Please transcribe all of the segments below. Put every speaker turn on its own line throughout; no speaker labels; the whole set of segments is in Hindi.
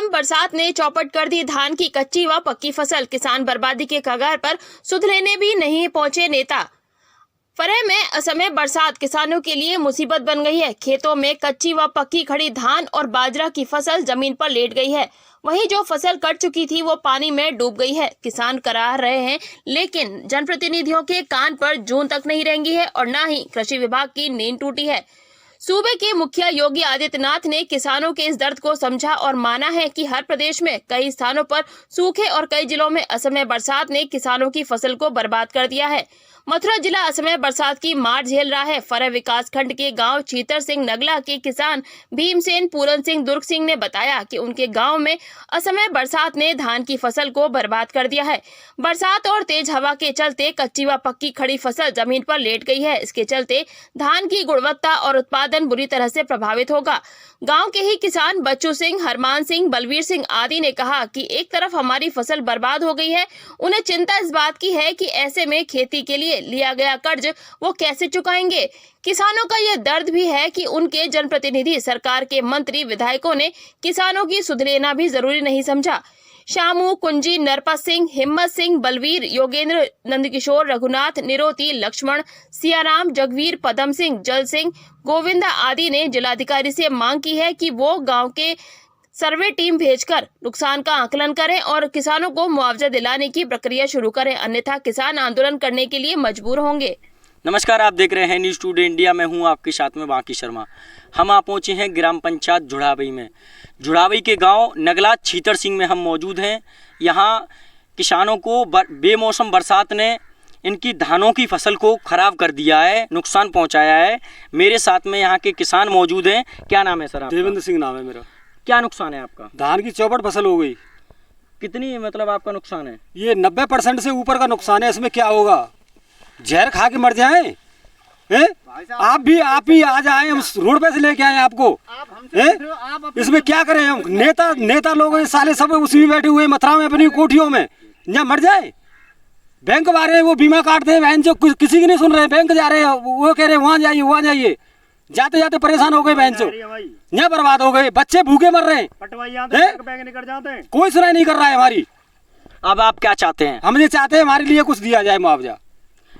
बेमौसम बरसात ने चौपट कर दी धान की कच्ची व पक्की फसल। किसान बर्बादी के कगार पर सुध लेने भी नहीं पहुंचे नेता। फरह में असमय बरसात किसानों के लिए मुसीबत बन गई है। खेतों में कच्ची व पक्की खड़ी धान और बाजरा की फसल जमीन पर लेट गई है। वहीं जो फसल कट चुकी थी वो पानी में डूब गई है। किसान कराह रहे हैं, लेकिन जनप्रतिनिधियों के कान पर जून तक नहीं रेंगी है और न ही कृषि विभाग की नींद टूटी है। सूबे के मुखिया योगी आदित्यनाथ ने किसानों के इस दर्द को समझा और माना है कि हर प्रदेश में कई स्थानों पर सूखे और कई जिलों में असमय बरसात ने किसानों की फसल को बर्बाद कर दिया है। मथुरा जिला असमय बरसात की मार झेल रहा है। फरह विकास खंड के गांव चीतर सिंह नगला के किसान भीमसेन पूरन सिंह दुर्ग सिंह ने बताया कि उनके गांव में असमय बरसात ने धान की फसल को बर्बाद कर दिया है। बरसात और तेज हवा के चलते कच्ची व पक्की खड़ी फसल जमीन पर लेट गई है। इसके चलते धान की गुणवत्ता और उत्पादन बुरी तरह से प्रभावित होगा। गांव के ही किसान बच्चू सिंह, हरमान सिंह, बलवीर सिंह आदि ने कहा कि एक तरफ हमारी फसल बर्बाद हो गई है, उन्हें चिंता इस बात की है कि ऐसे में खेती के लिए लिया गया कर्ज वो कैसे चुकाएंगे। किसानों का यह दर्द भी है कि उनके जनप्रतिनिधि, सरकार के मंत्री, विधायकों ने किसानों की सुध लेना भी जरूरी नहीं समझा। शामू, कुंजी, नरपत सिंह, हिम्मत सिंह, बलवीर, योगेंद्र, नंदकिशोर, रघुनाथ, निरोती, लक्ष्मण, सियाराम, जगवीर, पदम सिंह, जल सिंह, गोविंदा आदि ने जिलाधिकारी से मांग की है कि वो गांव के सर्वे टीम भेजकर नुकसान का आकलन करें और किसानों को मुआवजा दिलाने की प्रक्रिया शुरू करें, अन्यथा किसान आंदोलन करने के लिए मजबूर होंगे।
नमस्कार, आप देख रहे हैं न्यूज़ टुडे इंडिया। मैं हूं आपके साथ में बाकी शर्मा। हम आप पहुंचे हैं ग्राम पंचायत जुड़ावई में। जुड़ावई के गांव नगला चीतर सिंह में हम मौजूद हैं। यहां किसानों को बेमौसम बरसात ने इनकी धानों की फसल को ख़राब कर दिया है, नुकसान पहुंचाया है। मेरे साथ में यहाँ के किसान मौजूद हैं। क्या नाम है सर आपका?
देवेंद्र सिंह नाम है मेरा।
क्या नुकसान है आपका?
धान की चौपट फसल हो गई।
कितनी मतलब आपका नुकसान है?
ये 90% से ऊपर का नुकसान है। इसमें क्या होगा, जहर खा के मर जाए हैं? आप भी आ जाए, हम रोड पे से लेके आए आपको हैं? इसमें क्या करें हम? नेता लोग साले सब उसी में बैठे हुए मथुरा में अपनी कोठियों में, यहाँ मर जाए। बैंक वाले वो बीमा काटते हैं, बहन जो किसी की नहीं सुन रहे। बैंक जा रहे हैं, वो कह रहे हैं वहाँ जाइए, जाते जाते परेशान हो गए बहन चो, यहाँ बर्बाद हो गए। बच्चे भूखे मर रहे हैं, कोई सुनाई नहीं कर रहा है हमारी।
अब आप क्या चाहते हैं?
हम ये चाहते हैं हमारे लिए कुछ दिया जाए मुआवजा।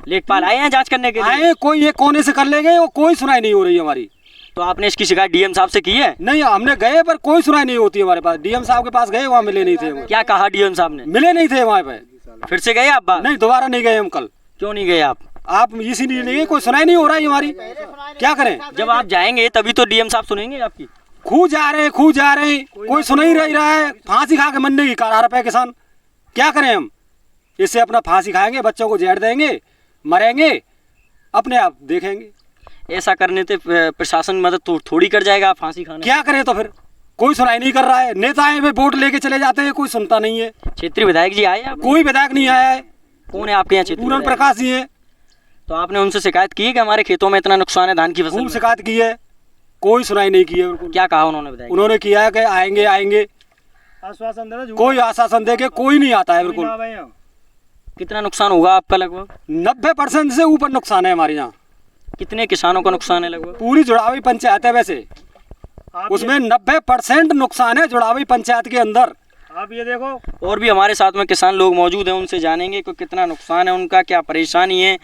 लेखपाल आए हैं जांच करने के लिए?
आए, कोई ये कोने से कर ले गए, वो कोई सुनाई नहीं हो रही हमारी।
तो आपने इसकी शिकायत डीएम साहब से की है?
नहीं, हमने गए पर कोई सुनाई नहीं होती हमारे पास। डीएम साहब के पास गए, वहाँ मिले नहीं थे।
क्या कहा डीएम साहब ने?
मिले नहीं थे वहाँ पे।
फिर से गए आप?
नहीं, दोबारा नहीं गए हम कल।
क्यों नहीं गए आप?
इसीलिए नहीं गए, कोई सुनाई नहीं हो रहा है हमारी। क्या करें?
जब आप जाएंगे तभी तो डीएम साहब सुनेंगे आपकी।
खूब जा रहे हैं, कोई सुन ही नहीं रहा है। फांसी खा के मरने की कगार पे किसान। क्या करें हम? इससे अपना फांसी खाएंगे, बच्चों को जहर देंगे, मरेंगे, अपने आप देखेंगे।
ऐसा करने से प्रशासन मदद तो थोड़ी कर जाएगा फांसी खाने।
क्या करें तो फिर? कोई सुनाई नहीं कर रहा है। नेताएं वे वोट लेके चले जाते हैं, कोई सुनता नहीं है।
क्षेत्रीय विधायक जी आए?
कोई विधायक नहीं आया है।
कौन है आपके यहाँ?
पूरन प्रकाश जी है।
तो आपने उनसे शिकायत की है कि हमारे खेतों में इतना नुकसान है धान की फसल?
खूब शिकायत की है, कोई सुनाई नहीं की है।
क्या कहा उन्होंने? विधायक
उन्होंने किया है कि आएंगे आश्वासन दे, कोई आश्वासन दे के कोई नहीं आता है बिल्कुल।
कितना नुकसान होगा आपका? लगभग
90% से ऊपर नुकसान है हमारे यहाँ।
कितने किसानों का नुकसान है लगभग?
पूरी जुड़ावई पंचायत है वैसे, उसमें 90% नुकसान है जुड़ावई पंचायत के अंदर। आप ये देखो।
और भी हमारे साथ में किसान लोग मौजूद हैं, उनसे जानेंगे कि कितना नुकसान है उनका, क्या परेशानी है,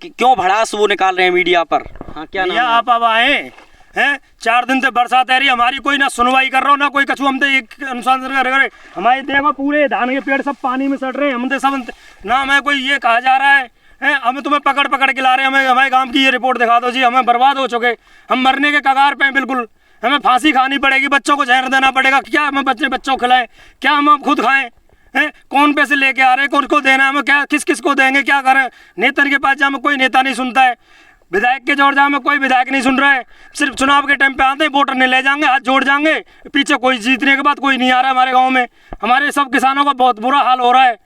कि क्यों भड़ास वो निकाल रहे हैं मीडिया पर। हाँ, क्या नाम है?
आप अब आए हैं, 4 दिन से बरसात आ रही है, हमारी कोई ना सुनवाई कर रहा हो ना कोई कछु। हम तो एक अनुशासन कर रहे, हमारे देखो पूरे धान के पेड़ सब पानी में सड़ रहे हैं। हम तो सब ना हमें कोई ये कहा जा रहा है हमें तुम्हें पकड़ के ला रहे हैं, हमें हमारे गांव की ये रिपोर्ट दिखा दो जी, हमें बर्बाद हो चुके, हम मरने के कगार पे हैं बिल्कुल। हमें फांसी खानी पड़ेगी, बच्चों को जहर देना पड़ेगा। क्या हम बच्चों को खिलाएं? क्या हम खुद खाएं? कौन पैसे लेके आ रहे हैं, कौन को देना है हमें? क्या किस को देंगे? क्या करें? नेता के पास जाए कोई नेता नहीं सुनता है, विधायक के जोड़ जाए कोई विधायक नहीं सुन रहा है। सिर्फ चुनाव के टाइम पे आते हैं, वोटर ने ले जाएंगे, हाथ जोड़ जाएंगे, पीछे कोई जीतने के बाद कोई नहीं आ रहा है हमारे गाँव में। हमारे सब किसानों का बहुत बुरा हाल हो रहा है।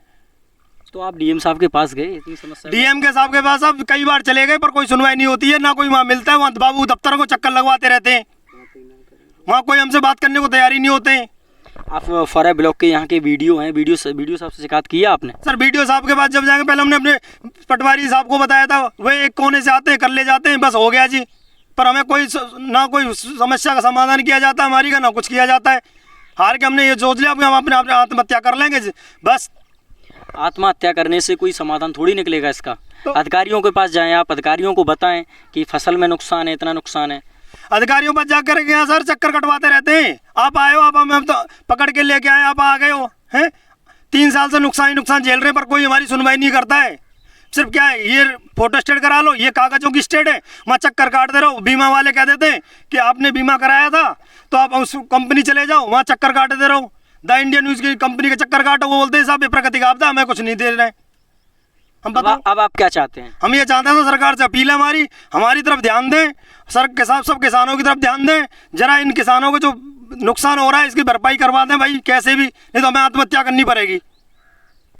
तो आप डीएम साहब के पास गए? इतनी समस्या?
डीएम के साहब के पास अब कई बार चले गए पर कोई सुनवाई नहीं होती है, ना कोई वहाँ मिलता है। वहाँ बाबू दफ्तर को चक्कर लगवाते रहते हैं, वहाँ कोई हमसे बात करने को तैयारी नहीं होते हैं।
आप फरह ब्लॉक के यहाँ के वीडियो हैं, वीडियो साहब से शिकायत किया आपने?
सर वीडियो साहब के पास जब जाएंगे, पहले हमने अपने पटवारी साहब को बताया था, वे एक कोने से आते हैं, कर ले जाते हैं, बस हो गया जी। पर हमें कोई ना कोई समस्या का समाधान किया जाता है हमारी का, ना कुछ किया जाता है। हार के हमने ये सोच लिया कि हम अपने आप आत्महत्या कर लेंगे बस।
आत्महत्या करने से कोई समाधान थोड़ी निकलेगा इसका। अधिकारियों के पास जाएं, आप अधिकारियों को बताएं कि फसल में नुकसान है, इतना नुकसान है।
अधिकारियों पर जाकर के यहाँ सर चक्कर कटवाते रहते हैं। आप आए हो, आप हमें तो पकड़ के लेके आए, आप आ गए हो हैं। 3 साल से नुकसान झेल रहे हैं, पर कोई हमारी सुनवाई नहीं करता है। सिर्फ क्या है, ये फोटो स्टेट करा लो, ये कागजों की स्टेट है, वहाँ चक्कर काटते रहो। बीमा वाले कह देते हैं कि आपने बीमा कराया था तो आप उस कंपनी चले जाओ, वहाँ चक्कर काटते रहो। द इंडियन न्यूज़ की कंपनी के चक्कर काटो, वो बोलते हैं साहब ये प्राकृतिक आपदा, हमें कुछ नहीं दे रहे हैं। हम बताओ
अब आप क्या चाहते हैं?
हम ये चाहते हैं तो सरकार से अपील है हमारी तरफ ध्यान दें। सर सब किसानों की तरफ ध्यान दें, जरा इन किसानों को जो नुकसान हो रहा है इसकी भरपाई करवा दें भाई, कैसे भी, नहीं तो हमें आत्महत्या करनी पड़ेगी।